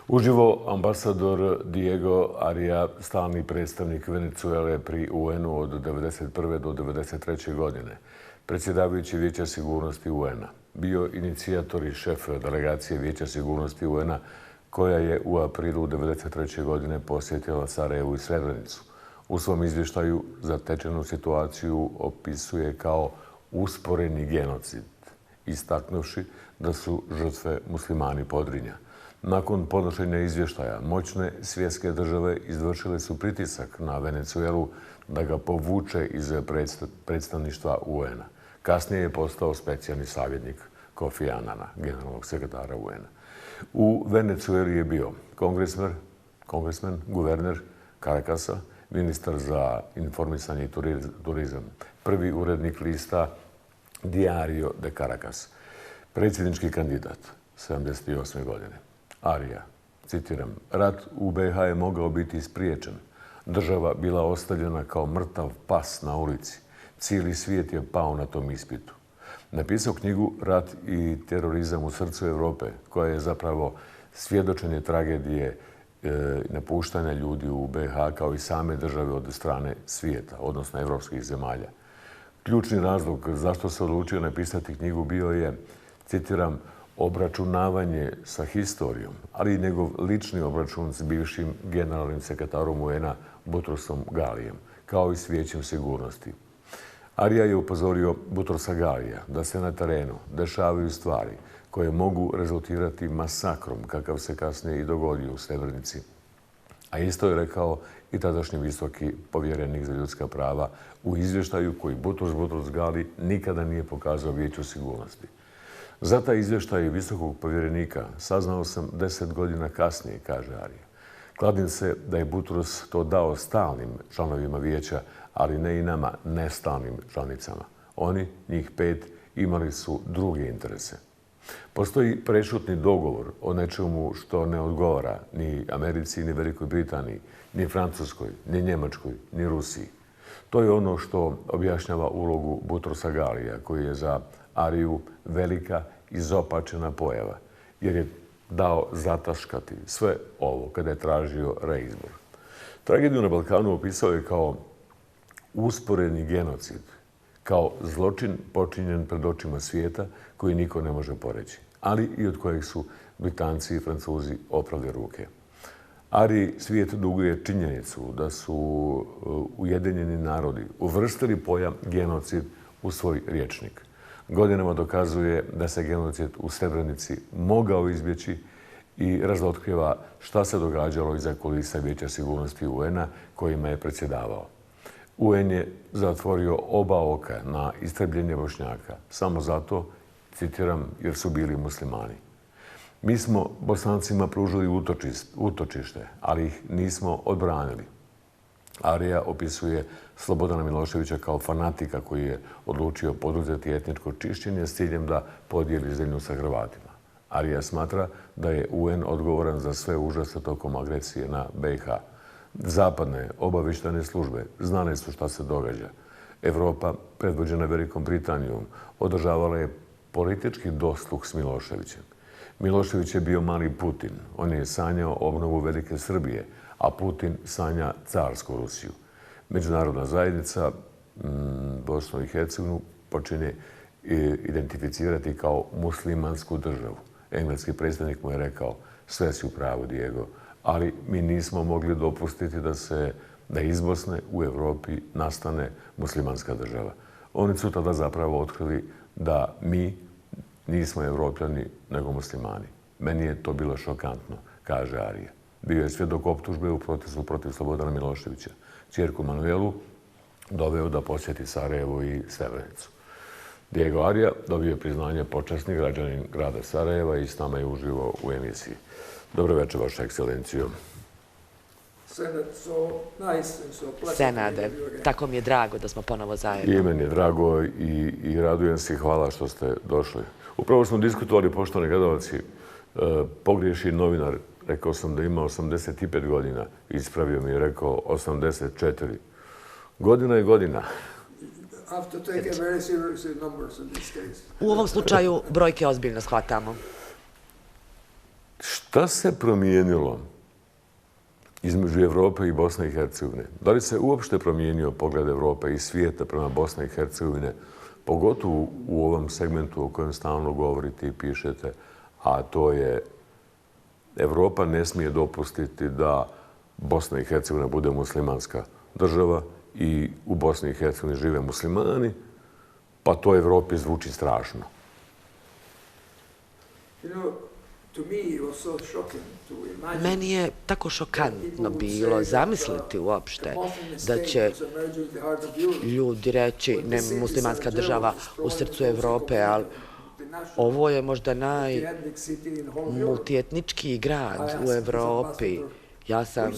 Uživo ambasador Diego Aria, stalni predstavnik Venecuele pri UN-u od 1991. do 1993. godine, predsjedavajući Vijeća sigurnosti UN-a, bio inicijator i šef delegacije Vijeća sigurnosti UN-a koja je u aprilu 1993. godine posjetila Sarajevo i Srebrenicu. U svom izvještaju zatečenu situaciju opisuje kao usporeni genocid, istaknuvši da su žrtve muslimani Podrinja. Nakon podnošenja izvještaja, moćne svjetske države izvršile su pritisak na Venecuelu da ga povuče iz predstavništva UN-a. Kasnije je postao specijalni savjetnik Kofi Anana, generalnog sekretara UN-a. U Venecueli je bio kongresmen, guverner Caracasa, ministar za informisanje i turizam, prvi urednik lista Diario de Caracas, predsjednički kandidat 1978. godine. Aria, citiram, rat u BiH je mogao biti spriječen. Država bila ostavljena kao mrtav pas na ulici. Cijeli svijet je pao na tom ispitu. Napisao knjigu Rat i terorizam u srcu Europe, koja je zapravo svjedočenje tragedije napuštanja ljudi u BiH kao i same države od strane svijeta, odnosno evropskih zemalja. Ključni razlog zašto se odlučio napisati knjigu bio je, citiram, obračunavanje sa historijom, ali i njegov lični obračun s bivšim generalnim sekretarom UN-a Butrosom Galijem, kao i s Vijećem sigurnosti. Aria je upozorio Butrosa Galija da se na terenu dešavaju stvari koje mogu rezultirati masakrom, kakav se kasnije i dogodio u Srebrenici. A isto je rekao i tadašnji visoki povjerenik za ljudska prava u izvještaju koji Butros Gali nikada nije pokazao Vijeću sigurnosti. Za taj izvještaj visokog povjerenika saznao sam 10 godina kasnije, kaže Aria. Kladim se da je Butros to dao stalnim članovima vijeća, ali ne i nama nestalnim članicama. Oni, njih 5, imali su druge interese. Postoji prešutni dogovor o nečemu što ne odgovara ni Americi, ni Velikoj Britaniji, ni Francuskoj, ni Njemačkoj, ni Rusiji. To je ono što objašnjava ulogu Butrosa Galija, koji je za Ariju velika izopačena pojava, jer je dao zataškati sve ovo kada je tražio reizbor. Tragediju na Balkanu opisao je kao usporeni genocid, kao zločin počinjen pred očima svijeta koji niko ne može poreći, ali i od kojeg su Britanci i Francuzi oprali ruke. Ari svijet duguje činjenicu da su Ujedinjeni narodi uvrstili pojam genocid u svoj rječnik. Godinama dokazuje da se genocid u Srebrenici mogao izbjeći i razotkriva šta se događalo iza kulisa Vijeća sigurnosti UN-a kojima je predsjedavao. UN je zatvorio oba oka na istrebljenje Bošnjaka, samo zato, citiram, jer su bili muslimani. Mi smo Bosancima pružili utočište, ali ih nismo odbranili. Aria opisuje Slobodana Miloševića kao fanatika koji je odlučio poduzeti etničko čišćenje s ciljem da podijeli zemlju sa Hrvatima. Aria smatra da je UN odgovoran za sve užase tokom agresije na BiH. Zapadne obavještajne službe znale su šta se događa. Evropa, predvođena Velikom Britanijom, održavala je politički dosluh s Miloševićem. Milošević je bio mali Putin. On je sanjao obnovu Velike Srbije, a Putin sanja carsku Rusiju. Međunarodna zajednica Bosnu i Hercegovinu počinje identificirati kao muslimansku državu. Engleski predstavnik mu je rekao, sve si u pravu, Diego, ali mi nismo mogli dopustiti da iz Bosne u Europi nastane muslimanska država. Oni su tada zapravo otkrili da mi nismo Evropljani, nego muslimani. Meni je to bilo šokantno, kaže Arija. Bio je svjedok optužbe u protestu protiv Slobodana Miloševića. Ćerku Manuelu doveo da posjeti Sarajevo i Srebrenicu. Diego Aria dobio je priznanje počasni građanin grada Sarajeva i s nama je uživo u emisiji. Dobro večer, Vaša ekscelencijo. Senade, tako mi je drago da smo ponovo zajedno. I meni je drago i radujem se i hvala što ste došli. Upravo smo diskutovali, poštovani gledalci, pogriješi novinar. Rekao sam da ima 85 godina. Ispravio mi je rekao 84. Godina je godina. U ovom slučaju brojke ozbiljno shvatamo. Šta se promijenilo između Evrope i Bosne i Hercegovine? Da li se uopšte promijenio pogled Evrope i svijeta prema Bosne i Hercegovine, pogotovo u ovom segmentu o kojem stalno govorite i pišete, a to je Evropa ne smije dopustiti da Bosna i Hercegovina bude muslimanska država i u Bosni i Hercegovini žive muslimani, pa to Evropi zvuči strašno. Meni je tako šokantno bilo zamisliti uopšte da će ljudi reći ne muslimanska država u srcu Evrope, ali ovo je možda najmultietničkiji grad u Evropi. Ja sam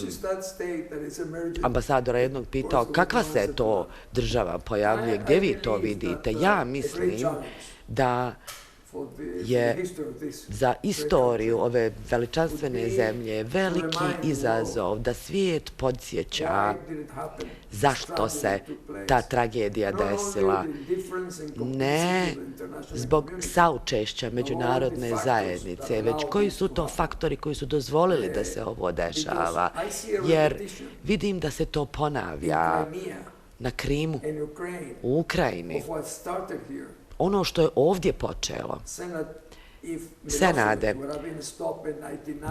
ambasadora jednog pitao kakva se to država pojavljuje, gdje vi to vidite. Ja mislim da je za istoriju ove veličanstvene zemlje veliki izazov da svijet podsjeća zašto se ta tragedija desila. Ne zbog saučešća međunarodne zajednice, već koji su to faktori koji su dozvolili da se ovo dešava. Jer vidim da se to ponavlja na Krimu, u Ukrajini. Ono što je ovdje počelo. Senade,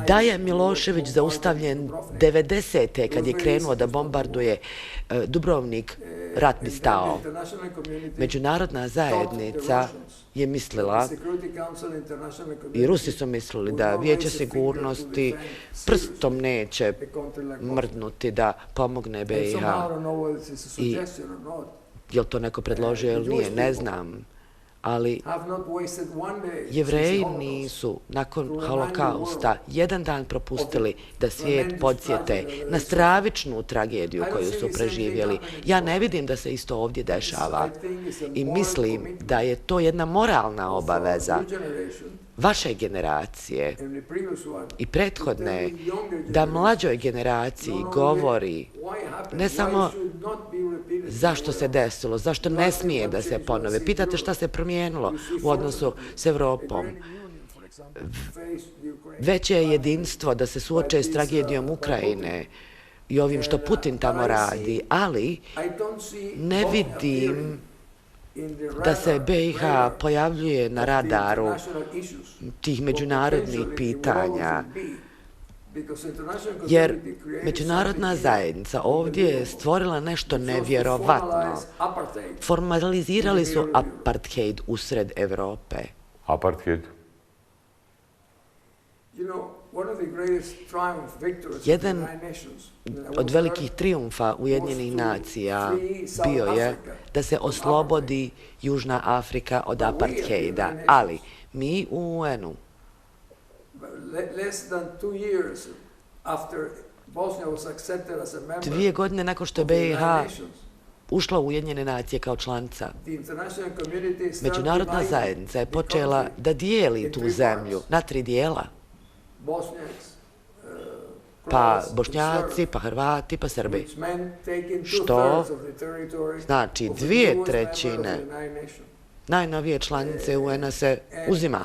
da je Milošević zaustavljen 90. kad je krenuo da bombarduje Dubrovnik, rat bi stao. Međunarodna zajednica je mislila, i Rusi su mislili, da Vijeće sigurnosti prstom neće mrdnuti da pomogne BiH. I je li to neko predložio ili nije, ne znam. Ali Jevreji nisu nakon holokausta jedan dan propustili da svijet podsjete na stravičnu tragediju koju su preživjeli. Ja ne vidim da se isto ovdje dešava i mislim da je to jedna moralna obaveza vaše generacije i prethodne, da mlađoj generaciji govori ne samo zašto se desilo, zašto ne smije da se ponove. Pitate šta se promijenilo u odnosu s Evropom. Veće je jedinstvo da se suoče s tragedijom Ukrajine i ovim što Putin tamo radi, ali ne vidim da se BiH pojavljuje na radaru tih međunarodnih pitanja. Jer međunarodna zajednica ovdje je stvorila nešto nevjerovatno. Formalizirali su apartheid usred Evrope. Apartheid? Jedan od velikih trijumfa Ujedinjenih nacija bio je da se oslobodi Južna Afrika od apartheida, ali mi u UN-u dvije godine nakon što je BiH ušla u Ujedinjene nacije kao članica, međunarodna zajednica je počela da dijeli tu zemlju na 3 dijela. Pa Bošnjaci, pa Hrvati, pa Srbi. Što znači 2/3 najnovije članice UN-a se uzima.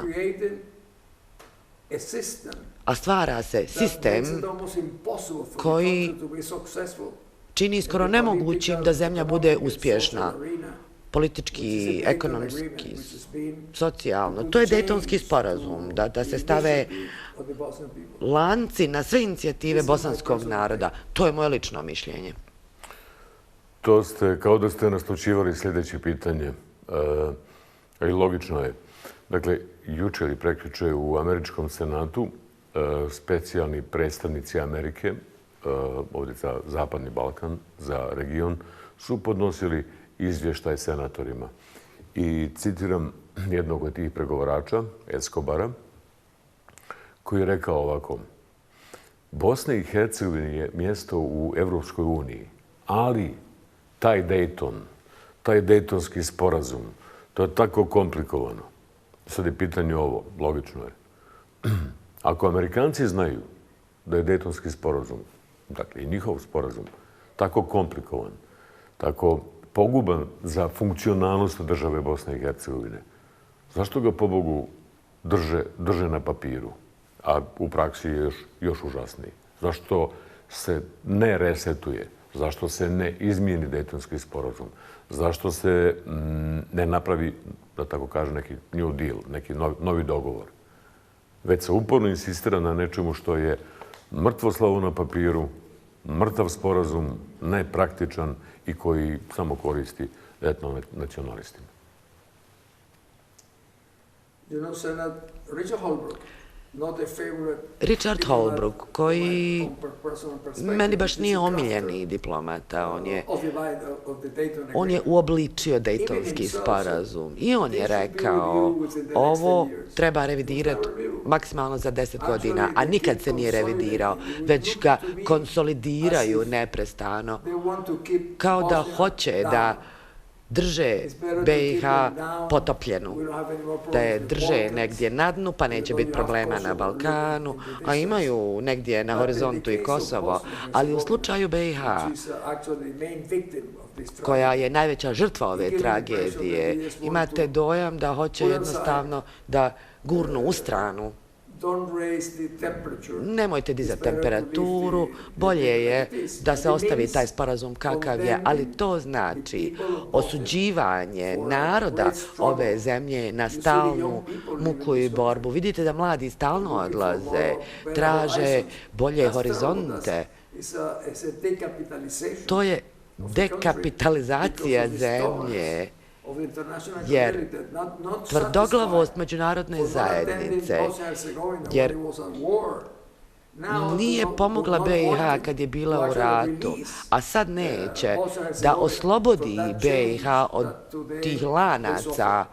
A stvara se sistem koji čini skoro nemogućim da zemlja bude uspješna. Politički, ekonomski, socijalno. To je Dejtonski sporazum, da se stave lanci na sve inicijative bosanskog naroda. To je moje lično mišljenje. To ste, kao da ste naslučivali sljedeće pitanje. I logično je. Dakle, jučer i prekjuče u Američkom senatu specijalni predstavnici Amerike, ovdje za Zapadni Balkan, za region, su podnosili izvještaj senatorima. I citiram jednog od tih pregovarača, Escobara, koji je rekao ovako: Bosna i Hercegovina je mjesto u Evropskoj uniji, ali taj Dejton, taj Dejtonski sporazum, to je tako komplikovano. Sad je pitanje ovo, logično je. Ako Amerikanci znaju da je Dejtonski sporazum, dakle i njihov sporazum, tako komplikovan, tako poguban za funkcionalnost države Bosne i Hercegovine, zašto ga pobogu drže na papiru? a u praksi je još užasniji. Zašto se ne resetuje? Zašto se ne izmijeni Dejtonski sporazum? Zašto se ne napravi, da tako kaže, neki new deal, neki novi dogovor? Već se uporno insistira na nečemu što je mrtvo slovo na papiru, mrtav sporazum, nepraktičan i koji samo koristi etno-nacionalistima. Richard Holbrooke, koji meni baš nije omiljeni diplomata, on je uobličio Dejtonski sporazum i on je rekao ovo treba revidirati maksimalno za 10 godina, a nikad se nije revidirao, već ga konsolidiraju neprestano, kao da hoće da drže BiH potopljenu, da je drže negdje na dnu, pa neće biti problema na Balkanu, a imaju negdje na horizontu i Kosovo, ali u slučaju BiH, koja je najveća žrtva ove tragedije, imate dojam da hoće jednostavno da gurnu u stranu. Nemojte dizati temperaturu, bolje je da se ostavi taj sporazum kakav je, ali to znači osuđivanje naroda ove zemlje na stalnu muku i borbu. Vidite da mladi stalno odlaze, traže bolje horizonte. To je dekapitalizacija zemlje, jer tvrdoglavost međunarodne zajednice, jer nije pomogla BiH kad je bila u ratu, a sad neće da oslobodi BiH od tih lanaca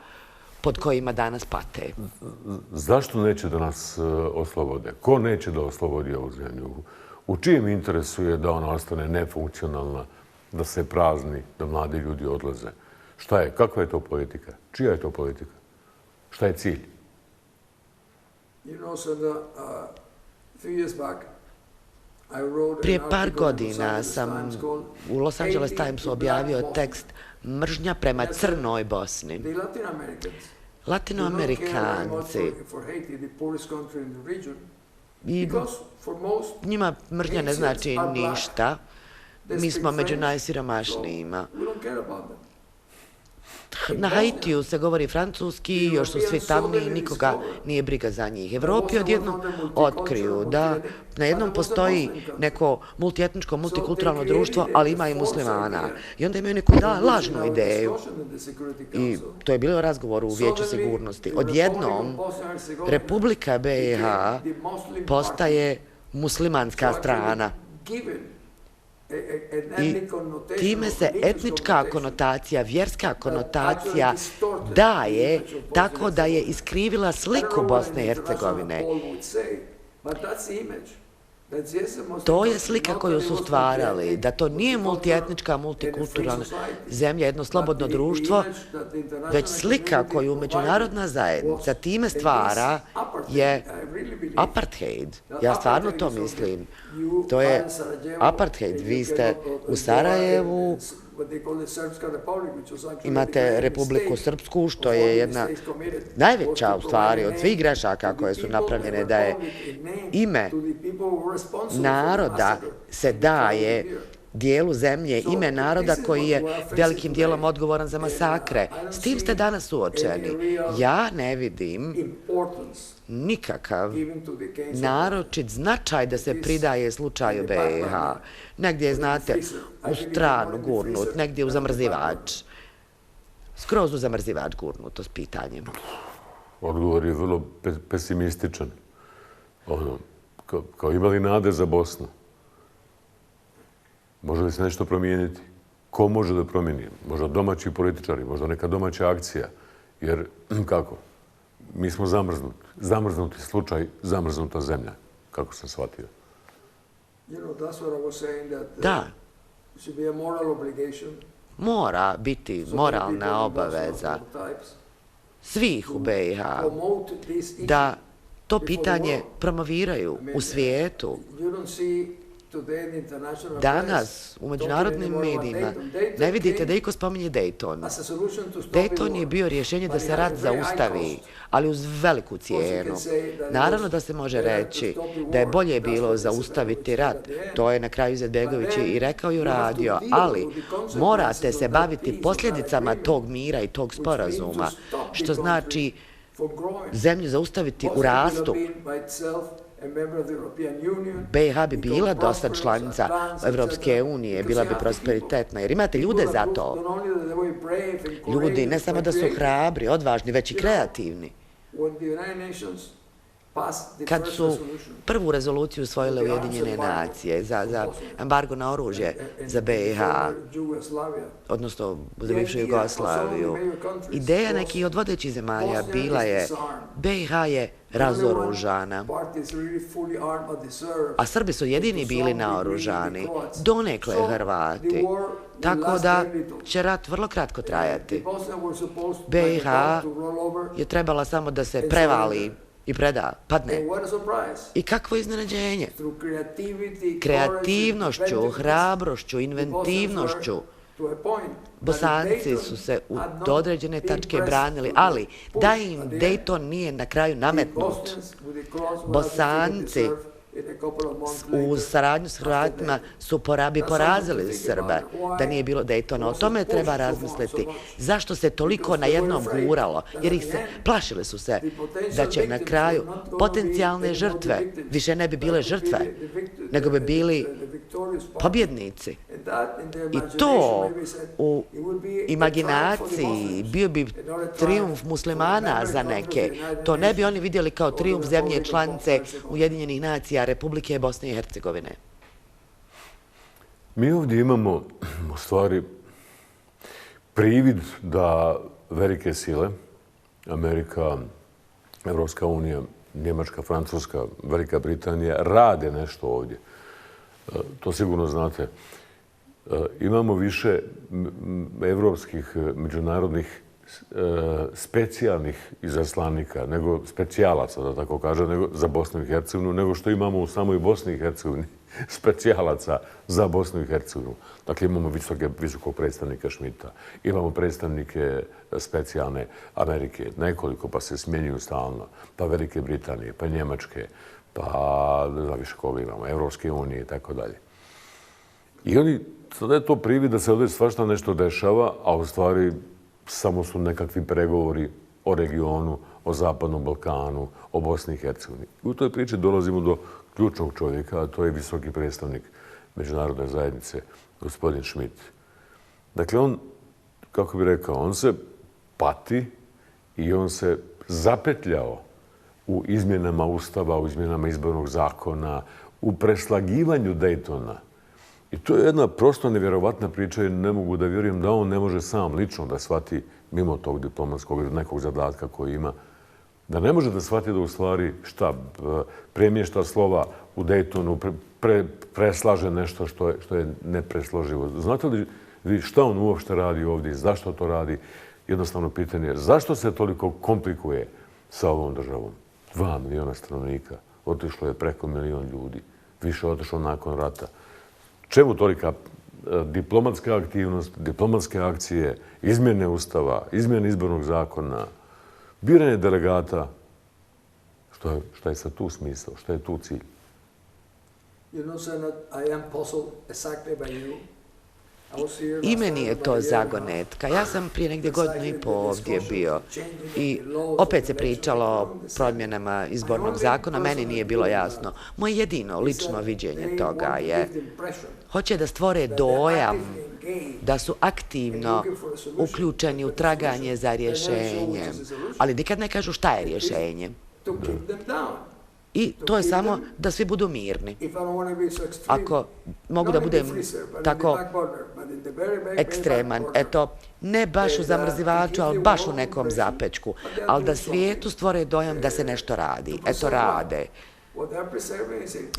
pod kojima danas pate. Zašto neće da nas oslobode? Ko neće da oslobodi ovu zemlju? U čijem interesu je da ona ostane nefunkcionalna, da se prazni, da mladi ljudi odlaze? Šta je? Kakva je to politika? Čija je to politika? Šta je cilj? Prije par godina sam u Los Angeles Timesu objavio tekst Mržnja prema Crnoj Bosni. Latinoamerikanci, i njima mržnja ne znači ništa. Mi smo među najsiromašnijima. Na Haitiju se govori francuski, još su svi tamni i nikoga nije briga za njih. Evropi odjednom otkriju da na jednom postoji neko multietničko, multikulturalno društvo, ali ima i muslimana. I onda imaju neku lažnu ideju. I to je bilo razgovor u Vijeću sigurnosti. Odjednom Republika BiH postaje muslimanska strana. I time se etnička konotacija, vjerska konotacija daje tako da je iskrivila sliku Bosne i Hercegovine. To je slika koju su stvarali, da to nije multietnička, multikulturalna zemlja, jedno slobodno društvo, već slika koju međunarodna zajednica time stvara je apartheid. Ja stvarno to mislim. To je apartheid. Vi ste u Sarajevu, imate Republiku Srpsku, što je jedna najveća u stvari od svih grešaka koje su napravljene, da je ime naroda se daje dijelu zemlje, ime naroda koji je velikim dijelom odgovoran za masakre. S tim ste danas suočeni. Ja ne vidim nikakav naročit značaj da se pridaje slučaju BiH. Negdje, znate, u stranu gurnut, negdje u zamrzivač. Skroz u zamrzivač gurnuto s pitanjem. Odgovor je vrlo pesimističan. Kao ima li nade za Bosnu? Može li se nešto promijeniti? Ko može da promijeni? Možda domaći političari, možda neka domaća akcija. Jer, kako? Mi smo zamrznuti. Zamrznuti slučaj, zamrznuta zemlja, kako sam shvatio. Da. Mora biti moralna obaveza svih u BiH da to pitanje promoviraju u svijetu. Danas u međunarodnim medijima ne vidite da iko spominje Dayton. Dayton je bio rješenje da se rat zaustavi, ali uz veliku cijenu. Naravno da se može reći da je bolje bilo zaustaviti rat. To je na kraju Izetbegović i rekao i uradio, ali morate se baviti posljedicama tog mira i tog sporazuma, što znači zemlju zaustaviti u rastu. BiH bi bila dosad članica Evropske unije, bila bi prosperitetna, jer imate ljude za to. Ljudi ne samo da su hrabri, odvažni, već i kreativni. Kad su prvu rezoluciju usvojile Ujedinjene nacije za embargo na oružje za BiH, odnosno za bivšu Jugoslaviju, ideja nekih od vodećih zemalja bila je BiH je razoružana, a Srbi su jedini bili naoružani, donekle Hrvati, tako da će rat vrlo kratko trajati. BiH je trebala samo da se prevali i preda, padne. I kakvo iznenađenje? Kreativnošću, hrabrošću, inventivnošću. Bosanci su se do određene tačke branili, ali da im Dayton nije na kraju nametnut. Bosanci u saradnju s Hrvatima bi porazili Srbe da nije bilo Daytona. O tome treba razmisliti. Zašto se toliko na jednom guralo? Jer plašili su se da će na kraju potencijalne žrtve više ne bi bile žrtve, nego bi bili pobjednici. I to u imaginaciji bio bi trijumf muslimana za neke. To ne bi oni vidjeli kao trijumf zemlje članice Ujedinjenih nacija Republike Bosne i Hercegovine. Mi ovdje imamo u stvari privid da velike sile, Amerika, Evropska unija, Njemačka, Francuska, Velika Britanija, rade nešto ovdje. To sigurno znate. Imamo više evropskih međunarodnih specijalnih izaslanika, nego specijalaca, da tako kažem, nego za Bosnu i Hercegovinu, nego što imamo u samoj Bosni i Hercegovini specijalaca za Bosnu i Hercegovinu. Dakle, imamo visokog predstavnika Schmidta, imamo predstavnike specijalne Amerike, nekoliko, pa se smjenjuju stalno, pa Velike Britanije, pa Njemačke, pa ne znam više koga imamo, Evropske unije i tako dalje. I oni, sada je to privid da se ovdje svašta nešto dešava, a u stvari samo su nekakvi pregovori o regionu, o Zapadnom Balkanu, o Bosni i Hercegovini. I u toj priči dolazimo do ključnog čovjeka, a to je visoki predstavnik međunarodne zajednice, gospodin Schmidt. Dakle, on, kako bi rekao, on se pati i on se zapetljao u izmjenama Ustava, u izmjenama izbornog zakona, u preslagivanju Daytona. I to je jedna prosto nevjerovatna priča i ne mogu da vjerujem da on ne može sam lično da shvati, mimo tog diplomatskog ili nekog zadatka koji ima, da ne može da shvati da u stvari premješta slova u Daytonu, preslaže nešto što je nepresloživo. Znate li vi šta on uopšte radi ovdje, zašto to radi? Jednostavno pitanje je zašto se toliko komplikuje sa ovom državom? 2 miliona stanovnika, otišlo je preko 1 milion ljudi, više otišlo nakon rata. Čemu tolika diplomatska aktivnost, diplomatske akcije, izmjene Ustava, izmjene izbornog zakona, biranje delegata? Šta je sad tu smisao? Šta je tu cilj? I meni je to zagonetka. Ja sam prije negdje godinu i pol ovdje bio i opet se pričalo o promjenama izbornog zakona. Meni nije bilo jasno. Moje jedino lično viđenje toga je hoće da stvore dojam da su aktivno uključeni u traganje za rješenjem, ali nikad ne kažu šta je rješenje. I to je samo da svi budu mirni. Ako mogu da budem tako ekstreman, eto, ne baš u zamrzivaču, ali baš u nekom zapečku, ali da svijetu stvore dojam da se nešto radi. Eto, rade.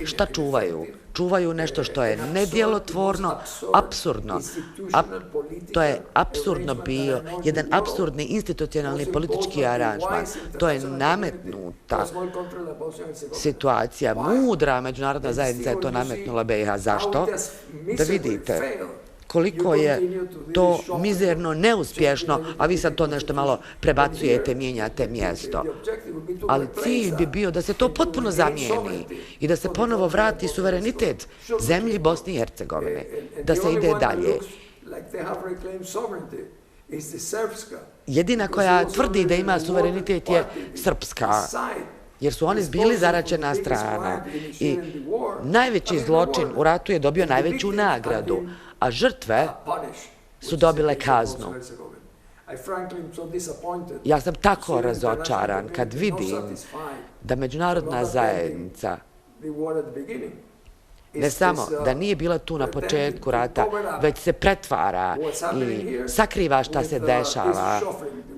Šta čuvaju? Čuvaju nešto što je nedjelotvorno, apsurdno. To je apsurdno bio, jedan apsurdni institucionalni politički aranžman. To je nametnuta situacija. Mudra međunarodna zajednica je to nametnula BiH. Zašto? Da vidite koliko je to mizerno neuspješno, a vi sad to nešto malo prebacujete, mijenjate mjesto. Ali cilj bi bio da se to potpuno zamijeni i da se ponovo vrati suverenitet zemlji Bosne i Hercegovine, da se ide dalje. Jedina koja tvrdi da ima suverenitet je Srpska, jer su oni bili zaraćena strana i najveći zločin u ratu je dobio najveću nagradu, a žrtve su dobile kaznu. Ja sam tako razočaran kad vidim da međunarodna zajednica ne samo da nije bila tu na početku rata, već se pretvara i sakriva šta se dešava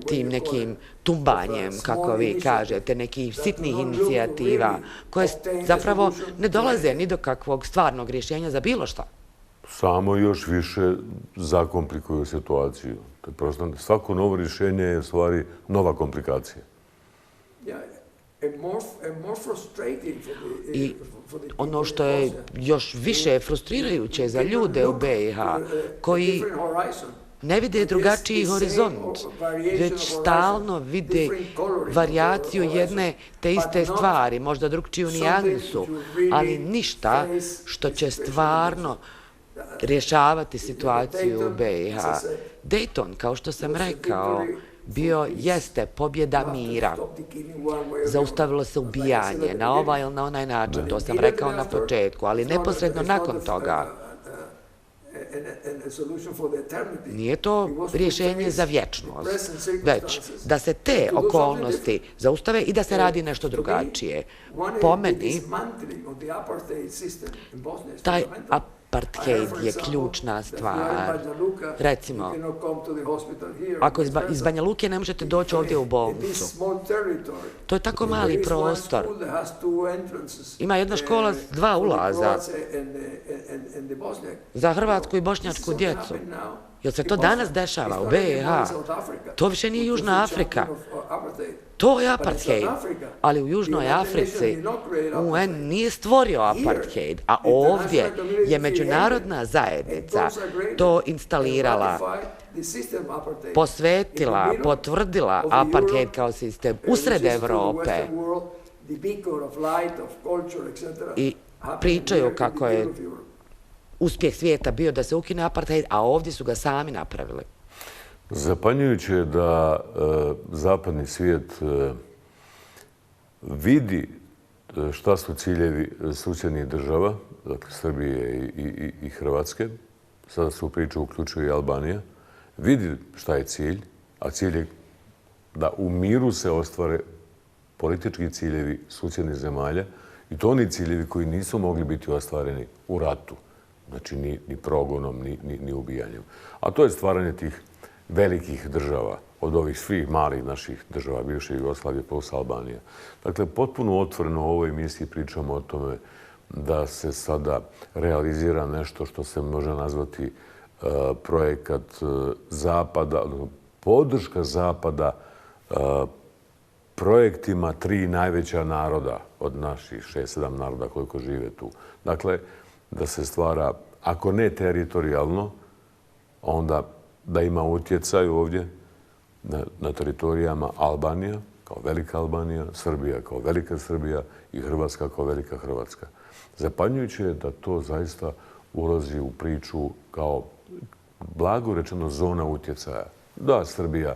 tim nekim tumbanjem, kako vi kažete, nekih sitnih inicijativa, koje zapravo ne dolaze ni do kakvog stvarnog rješenja za bilo šta. Samo još više zakomplikuju situaciju. Svako novo rješenje je u stvari nova komplikacija. I ono što je još više frustrirajuće za ljude u BiH, koji ne vide drugačiji horizont, već stalno vide varijaciju jedne te iste stvari, možda drugčiju nijansu, ali ništa što će stvarno rješavati situaciju u BiH. Dayton, kao što sam rekao, jeste pobjeda mira. Zaustavilo se ubijanje na ovaj ili na onaj način, to sam rekao na početku, ali neposredno nakon toga nije to rješenje za vječnost, već da se te okolnosti zaustave i da se radi nešto drugačije. Po meni, taj apartheid je ključna stvar. Recimo, ako iz Banja Luke ne možete doći ovdje u bolnicu, to je tako mali prostor. Ima jedna škola s 2 ulaza za hrvatsku i bošnjačku djecu. Jel se to danas dešava u BiH? To više nije Južna Afrika. To je apartheid, ali u Južnoj Africi UN nije stvorio apartheid, a ovdje je međunarodna zajednica to instalirala, posvetila, potvrdila apartheid kao sistem usred Evrope i pričaju kako je uspjeh svijeta bio da se ukine apartheid, a ovdje su ga sami napravili. Zapanjujuće je da zapadni svijet vidi šta su ciljevi susjednih država, dakle Srbije i Hrvatske, sada se u priču uključuje i Albanija, vidi šta je cilj, a cilj je da u miru se ostvare politički ciljevi susjednih zemalja i to oni ciljevi koji nisu mogli biti ostvareni u ratu, znači ni progonom, ni ubijanjem. A to je stvaranje tih velikih država, od ovih svih malih naših država, bivše Jugoslavije plus Albanija. Dakle, potpuno otvoreno u ovoj emisiji pričamo o tome da se sada realizira nešto što se može nazvati projekat Zapada, podrška Zapada projektima 3 najveća naroda od naših 6-7 naroda koliko žive tu. Dakle, da se stvara, ako ne teritorijalno, onda da ima utjecaj ovdje na teritorijama Albanija, kao velika Albanija, Srbija kao velika Srbija i Hrvatska kao velika Hrvatska. Zapanjujuće je da to zaista ulazi u priču kao blago rečeno zona utjecaja. Da Srbija,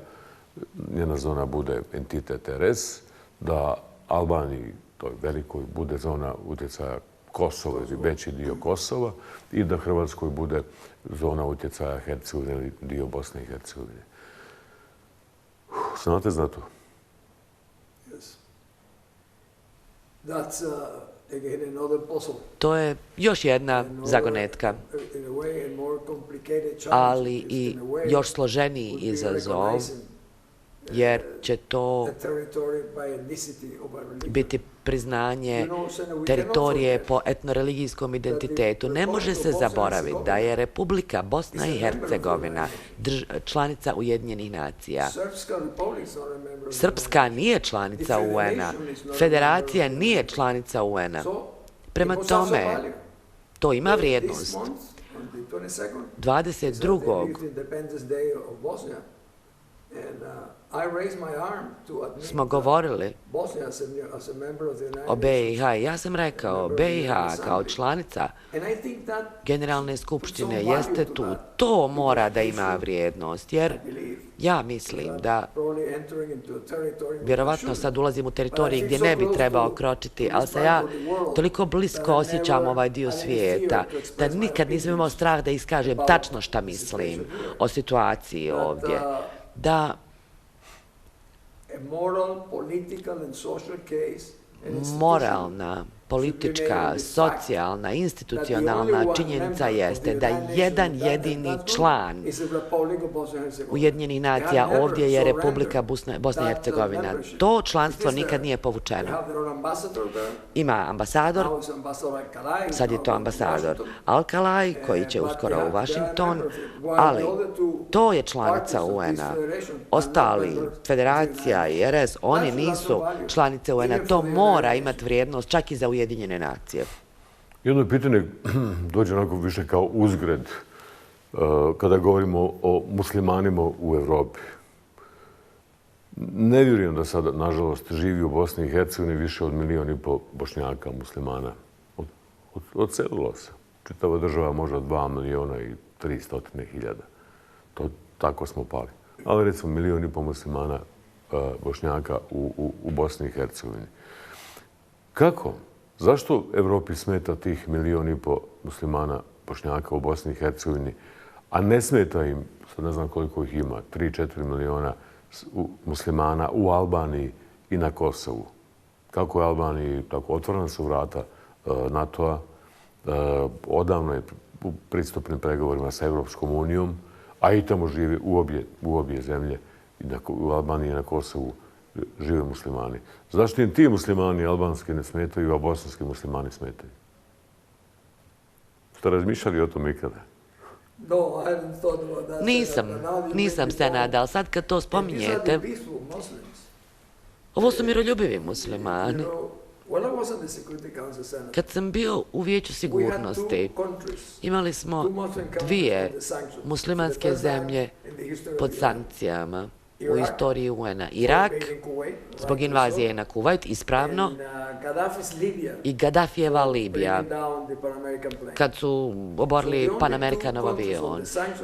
njena zona bude entitet RS, da Albaniji, toj velikoj, bude zona utjecaja Kosovo ili veći dio Kosova i da Hrvatskoj bude zona utjecaja Hercegovine ili dio Bosne i Hercegovine. Znate za to? To je još jedna zagonetka, ali i još složeniji izazov jer će to biti priznanje teritorije po etnoreligijskom identitetu. Ne može se zaboraviti da je Republika Bosna i Hercegovina članica Ujedinjenih nacija. Srpska nije članica UN-a. Federacija nije članica UN-a. Prema tome, to ima vrijednost. 22. smo govorili o BiH i ja sam rekao, BiH kao članica Generalne skupštine jeste tu. To mora da ima vrijednost, jer ja mislim da vjerovatno sad ulazim u teritoriji gdje ne bi trebao kročiti, ali se ja toliko blisko osjećam ovaj dio svijeta da nikad nisam imao strah da iskažem tačno šta mislim o situaciji ovdje. Da moralna, politička, socijalna, institucionalna činjenica jeste da jedan jedini član Ujedinjenih nacija ovdje je Republika Bosna i Hercegovina. To članstvo nikad nije povučeno. Ima ambasador, sad je to ambasador Al-Kalaj koji će uskoro u Washington, ali to je članica UN-a. Ostali, Federacija i RS, oni nisu članice UN-a. To mora imati vrijednost čak i za Ujedinjene nacije. Jedno pitanje dođe onako više kao uzgred kada govorimo o muslimanima u Evropi. Ne vjerujem da sad, nažalost, živi u Bosni i Hercegovini više od 1,5 milijuna Bošnjaka muslimana. Odselilo se. Čitava država možda 2.300.000. Tako smo pali. Ali recimo 1,5 milijuna muslimana Bošnjaka u Bosni i Hercegovini. Kako? Zašto Evropi smeta tih 1,5 milijuna muslimana Bošnjaka u Bosni i Hercegovini, a ne smeta im, sad ne znam koliko ih ima, 3-4 milijuna muslimana u Albaniji i na Kosovu? Kako je Albaniji, tako otvorena su vrata NATO-a, odavno je u pristupnim pregovorima sa Evropskom unijom, a i tamo žive u obje zemlje, u Albaniji i na Kosovu žive muslimani. Zašto im ti muslimani albanski ne smetaju, a bosanski muslimani smetaju? Ste razmišljali o tom ikada? Nisam se nadal. Sad kad to spominjete, ovo su miroljubivi muslimani. Kad sam bio u Vijeću sigurnosti, imali smo 2 muslimanske zemlje pod sankcijama u istoriji UN-a. Irak, zbog invazije na Kuvajt, ispravno, i Gaddafijeva Libija, kad su oborili Panamerikanov avion.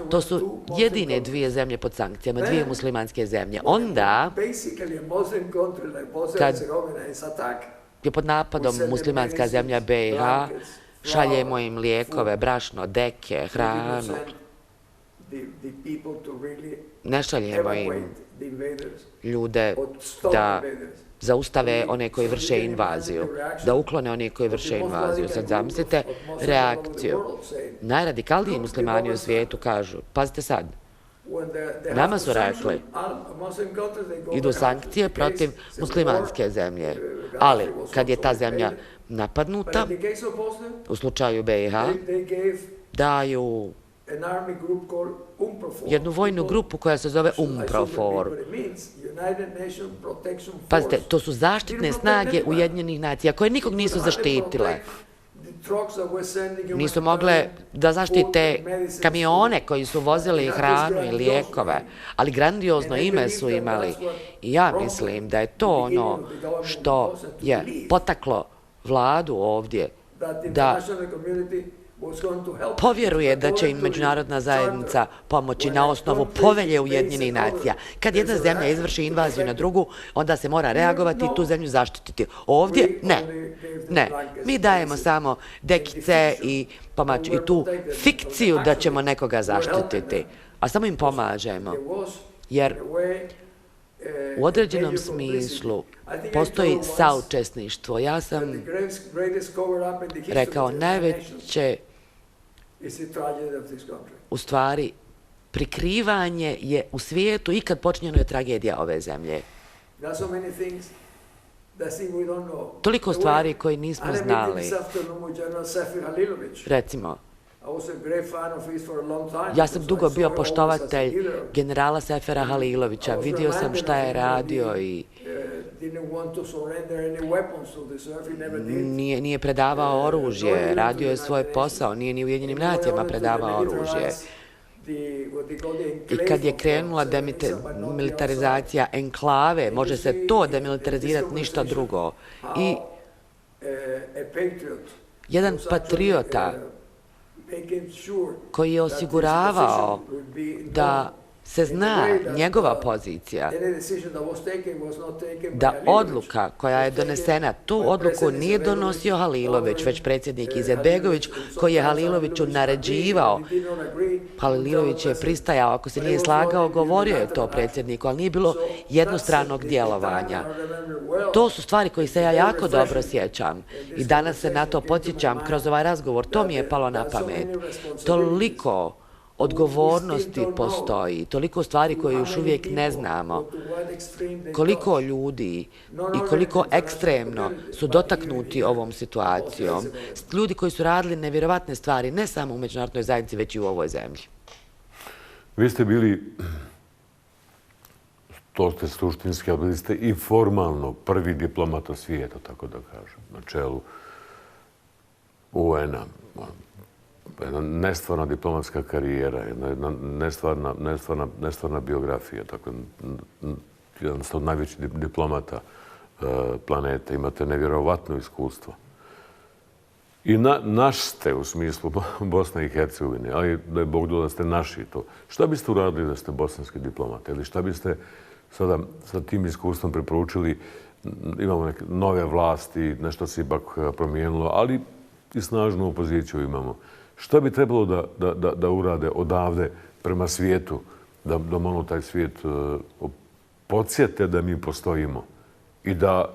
To su jedine 2 zemlje pod sankcijama, 2 muslimanske zemlje. Onda, kad je pod napadom muslimanska zemlja BiH, šaljemo im lijekove, brašno, deke, hranu. Ne šaljemo im ljude da zaustave one koji vrše invaziju, da uklone one koji vrše invaziju. Sad zamislite reakciju. Najradikalniji muslimani u svijetu kažu, pazite sad, nama su rekli, idu sankcije protiv muslimanske zemlje, ali kad je ta zemlja napadnuta, u slučaju BiH, daju jednu vojnu grupu koja se zove UNPROFOR. Pazite, to su zaštitne snage Ujedinjenih nacija koje nikog nisu zaštitile. Nisu mogle da zaštite kamione koji su vozili hranu i lijekove, ali grandiozno ime su imali. I ja mislim da je to ono što je potaklo vladu ovdje da povjeruje da će im međunarodna zajednica pomoći na osnovu povelje Ujedinjenih nacija. Kad jedna zemlja izvrši invaziju na drugu, onda se mora reagovati i tu zemlju zaštititi. Ovdje ne. Ne. Mi dajemo samo dekice i pomaću i tu fikciju da ćemo nekoga zaštititi. A samo im pomažemo. Jer u određenom smislu postoji saučesništvo. Ja sam rekao najveće u stvari prikrivanje je u svijetu ikad počinjeno je tragedija ove zemlje. Toliko stvari koje nismo znali. Recimo, ja sam dugo bio poštovatelj generala Sefera Halilovića. Vidio sam šta je radio i nije predavao oružje, radio je svoj posao, nije ni Ujedinjenim nacijama predavao oružje. I kad je krenula demilitarizacija enklave, može se to demilitarizirati, ništa drugo. I jedan patriota koji je osiguravao da se zna njegova pozicija, da odluka koja je donesena, tu odluku nije donosio Halilović, već predsjednik Izetbegović, koji je Haliloviću naređivao. Halilović je pristajao, ako se nije slagao, govorio je to predsjedniku, ali nije bilo jednostranog djelovanja. To su stvari koje se ja jako dobro sjećam i danas se na to podsjećam kroz ovaj razgovor. To mi je palo na pamet. Toliko odgovornosti postoji, toliko stvari koje još uvijek ne znamo, koliko ljudi i koliko ekstremno su dotaknuti ovom situacijom. Ljudi koji su radili nevjerovatne stvari, ne samo u međunarodnoj zajednici, već i u ovoj zemlji. Vi ste bili, to ste suštinski, ali bili ste i formalno prvi diplomata svijeta, tako da kažem, na čelu UN-a. Jedna nestvarna diplomatska karijera, jedna nestvarna biografija, tako jedan od najvećih diplomata planete. Imate nevjerovatno iskustvo. I naš ste u smislu Bosne i Hercegovine, ali da je Bog da ste naši to. Šta biste uradili da ste bosanski diplomat? Ili šta biste sada sa tim iskustvom preporučili? Imamo neke nove vlasti, nešto se ipak promijenilo, ali i snažnu opoziciju imamo. Šta bi trebalo da urade odavde prema svijetu, da malo taj svijet podsjete da mi postojimo i da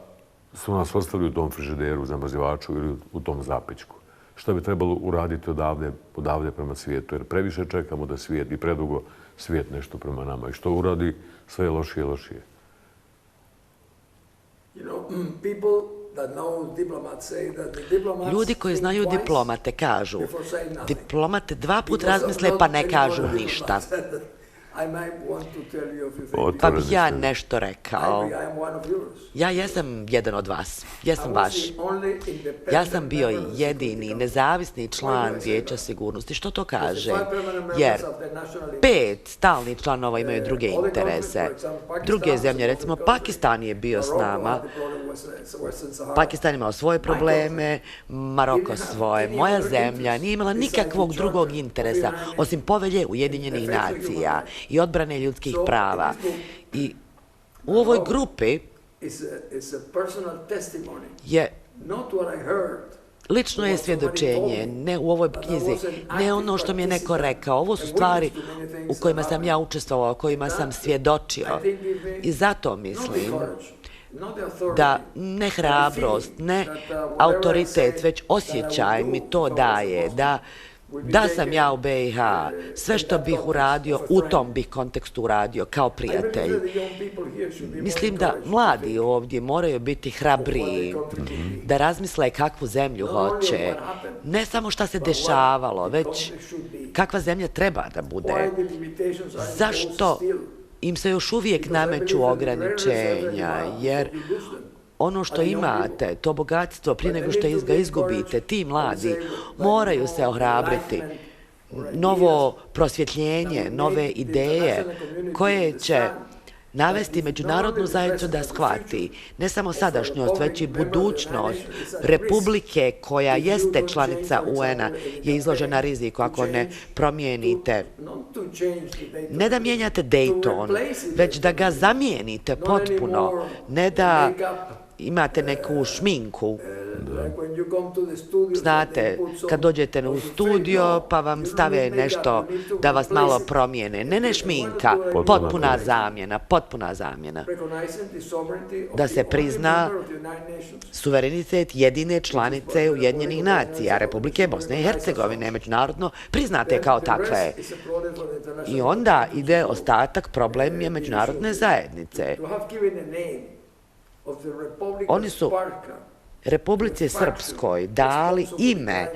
su nas ostavili u tom frižideru, zamrzivaču ili u tom zapećku? Šta bi trebalo uraditi odavde prema svijetu? Jer previše čekamo da svijet i predugo svijet nešto prema nama. I što uradi, sve je lošije i lošije. Ljudi koji znaju diplomate kažu, diplomate 2 puta razmisle pa ne kažu ništa. Pa bih ja nešto rekao. Ja jesam jedan od vas. Jesam vaš. Ja sam bio jedini nezavisni član Vijeća sigurnosti. Što to kaže? Jer 5 stalnih članova imaju druge interese. Druge zemlje, recimo Pakistan je bio s nama. Pakistan imao svoje probleme, Maroko svoje. Moja zemlja nije imala nikakvog drugog interesa osim povelje Ujedinjenih nacija i odbrane ljudskih prava. I u ovoj grupi je lično je svjedočenje, ne u ovoj knjizi, ne ono što mi je neko rekao. Ovo su stvari u kojima sam ja učestvovao, kojima sam svjedočio. I zato mislim da ne hrabrost, ne autoritet, već osjećaj mi to daje, da sam ja u BiH, sve što bih uradio, u tom bih kontekstu uradio kao prijatelj. Mislim da mladi ovdje moraju biti hrabriji, da razmisle kakvu zemlju hoće. Ne samo šta se dešavalo, već kakva zemlja treba da bude. Zašto im se još uvijek nameću ograničenja, jer ono što imate, to bogatstvo, prije nego što ga izgubite, ti mladi moraju se ohrabriti. Novo prosvjetljenje, nove ideje koje će navesti međunarodnu zajednicu da shvati ne samo sadašnjost, već i budućnost Republike koja jeste članica UN-a je izložena riziku ako ne promijenite. Ne da mijenjate Dayton, već da ga zamijenite potpuno. Ne da imate neku šminku. Znate, kad dođete u studio pa vam stave nešto da vas malo promijene. Ne šminka, potpuna zamjena. Da se prizna suverenitet jedine članice Ujedinjenih nacija, Republike Bosne i Hercegovine, međunarodno priznate kao takve. I onda ide ostatak, problem je međunarodne zajednice. Oni su Republici Srpskoj dali ime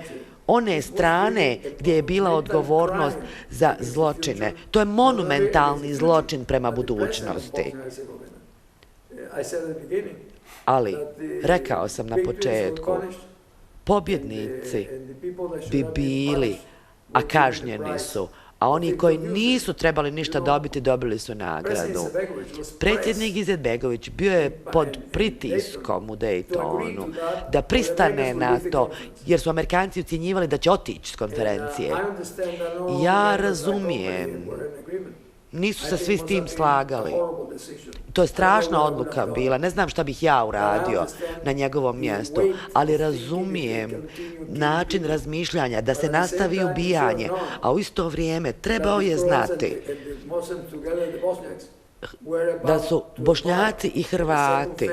one strane gdje je bila odgovornost za zločine. To je monumentalni zločin prema budućnosti. Ali, rekao sam na početku, pobjednici bi bili, a kažnjeni su, a oni koji nisu trebali ništa dobiti, dobili su nagradu. Predsjednik Izetbegović bio je pod pritiskom u Daytonu da pristane na to, jer su Amerikanci ucjenjivali da će otići s konferencije. Ja razumijem, nisu se svi s tim slagali. To je strašna odluka bila, ne znam šta bih ja uradio na njegovom mjestu, ali razumijem način razmišljanja da se nastavi ubijanje, a u isto vrijeme trebao je znati da su Bošnjaci i Hrvati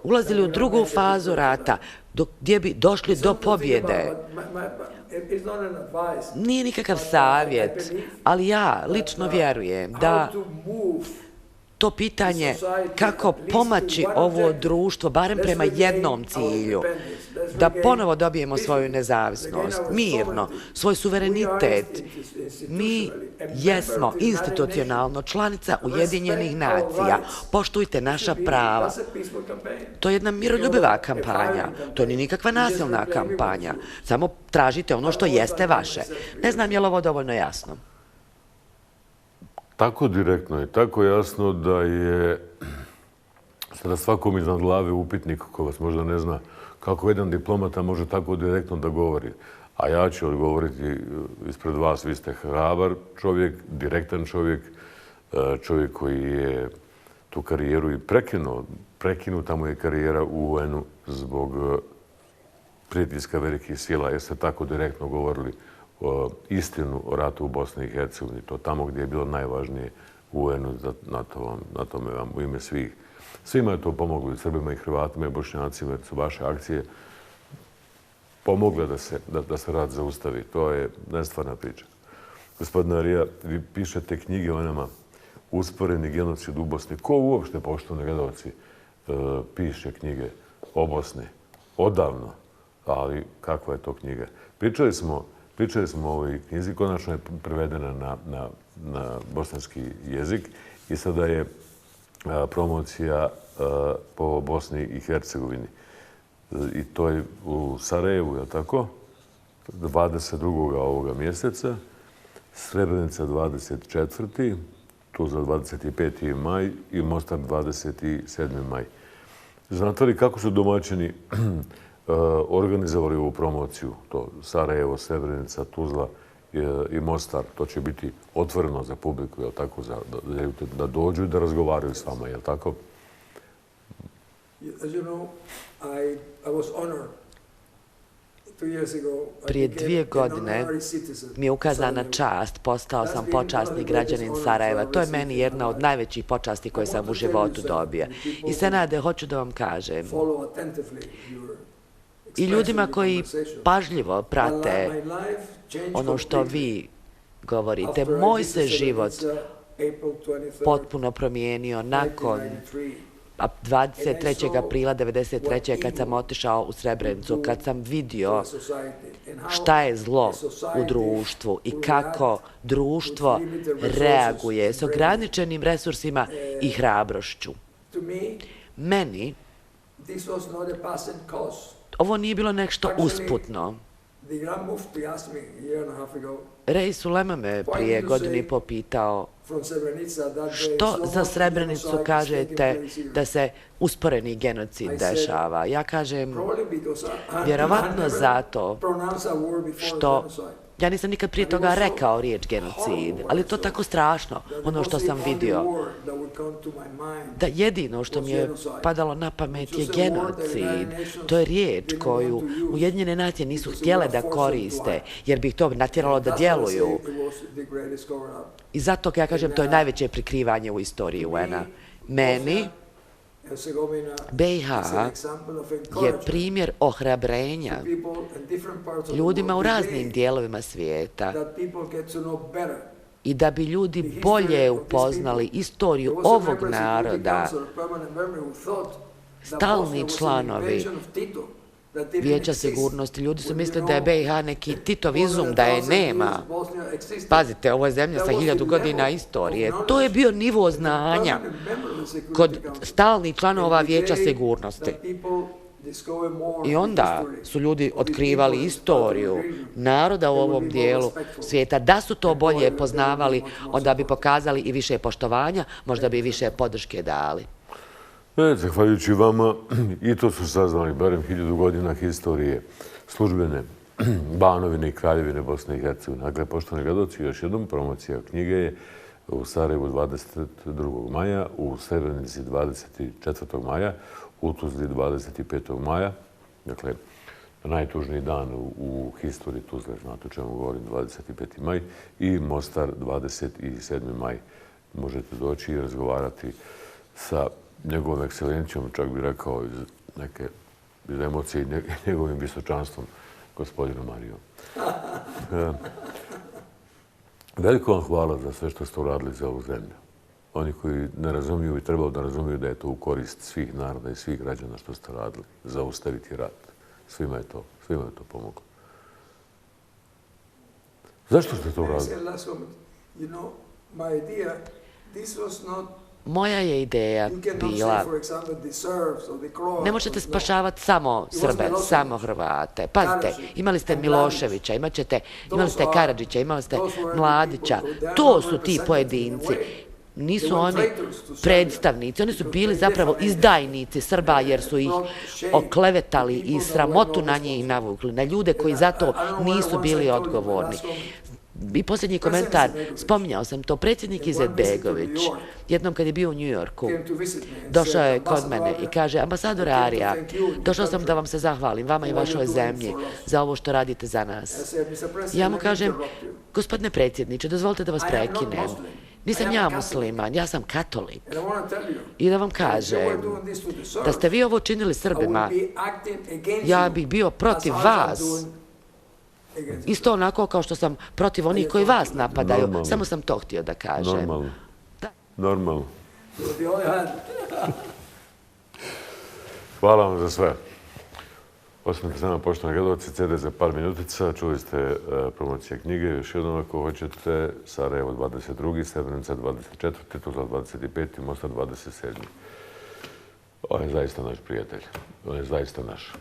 ulazili u drugu fazu rata gdje bi došli do pobjede. Nije nikakav savjet, ali ja lično vjerujem da to pitanje kako pomaći ovo društvo, barem prema jednom cilju, da ponovo dobijemo svoju nezavisnost, mirno, svoj suverenitet. Mi jesmo institucionalno članica Ujedinjenih nacija. Poštujte naša prava. To je jedna miroljubiva kampanja. To nije nikakva nasilna kampanja. Samo tražite ono što jeste vaše. Ne znam je li ovo dovoljno jasno. Tako direktno i tako jasno da je sada svakom iznad glave upitnik ko vas možda ne zna kako jedan diplomata može tako direktno da govori. A ja ću odgovoriti ispred vas, vi ste hrabar čovjek, direktan čovjek, čovjek koji je tu karijeru i prekinuta mu je karijera u UN-u zbog pritiska velikih sila, jer ste tako direktno govorili istinu o ratu u Bosni i Hercegovini. To tamo gdje je bilo najvažnije u UN-u, na tome vam u ime svih. Svima je to pomoglo, i Srbima i Hrvatima i Bošnjacima, jer su vaše akcije pomogle da se rat zaustavi. To je nestvarna priča. Gospodine Arija, vi pišete knjige o nama, usporeni genocid u Bosni. Ko uopšte, poštovani gledalci, piše knjige o Bosni? Odavno, ali kakva je to knjiga? Pričali smo o ovoj knjizi, konačno je prevedena na bosanski jezik i sada je promocija po Bosni i Hercegovini. I to je u Sarajevu, je tako? 22. ovoga mjeseca, Srebrenica 24. Tuzla 25. maj i Mostar 27. maj. Znate li kako su domaćini organizovali ovu promociju? To Sarajevo, Srebrenica, Tuzla i Mostar. To će biti otvoreno za publiku, je li tako? Da dođu i da razgovaraju s vama, je li tako? Prije 2 godine mi je ukazana čast, postao sam počasni građanin Sarajeva. To je meni jedna od najvećih počasti koje sam u životu dobio. I Senade, hoću da vam kažem, i ljudima koji pažljivo prate ono što vi govorite, moj se život potpuno promijenio nakon 23. aprila 1993. kad sam otišao u Srebrenicu, kad sam vidio šta je zlo u društvu i kako društvo reaguje s ograničenim resursima i hrabrošću. Meni ovo nije bilo nešto usputno. Rej Sulema me prije godinu i popitao što za Srebrenicu kažete da se usporeni genocid dešava. Ja kažem, vjerovatno zato što ja nisam nikad prije toga rekao riječ genocid, ali je to tako strašno, ono što sam vidio. Da jedino što mi je padalo na pamet je genocid. To je riječ koju Ujedinjene nacije nisu htjele da koriste, jer bi ih to natjeralo da djeluju. I zato ja kažem, to je najveće prikrivanje u istoriji UN-a. Meni BiH je primjer ohrabrenja ljudima u raznim dijelovima svijeta i da bi ljudi bolje upoznali istoriju ovog naroda. Stalni članovi Vijeća sigurnosti, ljudi su mislili da je BiH neki Titov izum, da je nema. Pazite, ovo je zemlja sa 1000 godina istorije. To je bio nivo znanja kod stalnih članova Vijeća sigurnosti. I onda su ljudi otkrivali istoriju naroda u ovom dijelu svijeta. Da su to bolje poznavali, onda bi pokazali i više poštovanja, možda bi više podrške dali. Zahvaljujući vama, i to su saznali barem 1000 godina historije službene Banovine i Kraljevine Bosne i Hercegovine. Dakle, poštovani gledaoci, još jednom promocija knjige je u Sarajevu 22. maja, u Srebrenici 24. maja, u Tuzli 25. maja. Dakle, najtužniji dan u historiji Tuzle, znate o čemu govorim, 25. maj, i Mostar 27. maj. Možete doći i razgovarati sa njegovom ekscelencijom, čak bih rekao iz emocije i njegovim visočanstvom, gospodinom Marijom. Veliko vam hvala za sve što ste uradili za ovu zemlju. Oni koji ne razumiju i trebalo da razumiju da je to u korist svih naroda i svih građana što ste radili. Zaustaviti rat. Svima je to pomoglo. Zašto ste to uradili? Moja je ideja bila, ne možete spašavati samo Srbe, samo Hrvate. Pazite, imali ste Miloševića, imali ste Karadžića, imali ste Mladića. To su ti pojedinci. Nisu oni predstavnici, oni su bili zapravo izdajnici Srba jer su ih oklevetali i sramotu na njih navukli, na ljude koji zato nisu bili odgovorni. I posljednji komentar, spominjao sam to, predsjednik Izetbegović, jednom kad je bio u New Yorku, došao je kod mene i kaže, ambasador Arija, došao sam da vam se zahvalim, vama i vašoj zemlji, za ovo što radite za nas. Ja mu kažem, gospodine predsjedniče, dozvolite da vas prekinem. Nisam ja musliman, ja sam katolik. I da vam kažem, da ste vi ovo činili Srbima, ja bih bio protiv vas. Isto onako kao što sam protiv onih koji vas napadaju. Samo sam to htio da kažem. Normalno. Hvala vam za sve. Ostanite s nama, poštovani gledalci, CD za par minutica. Čuli ste promocije knjige. Još jednom, ako hoćete, Sarajevo 22. Srebrenica 24. Tuzla 25. Mostar 27. On je zaista naš prijatelj. On je zaista naš.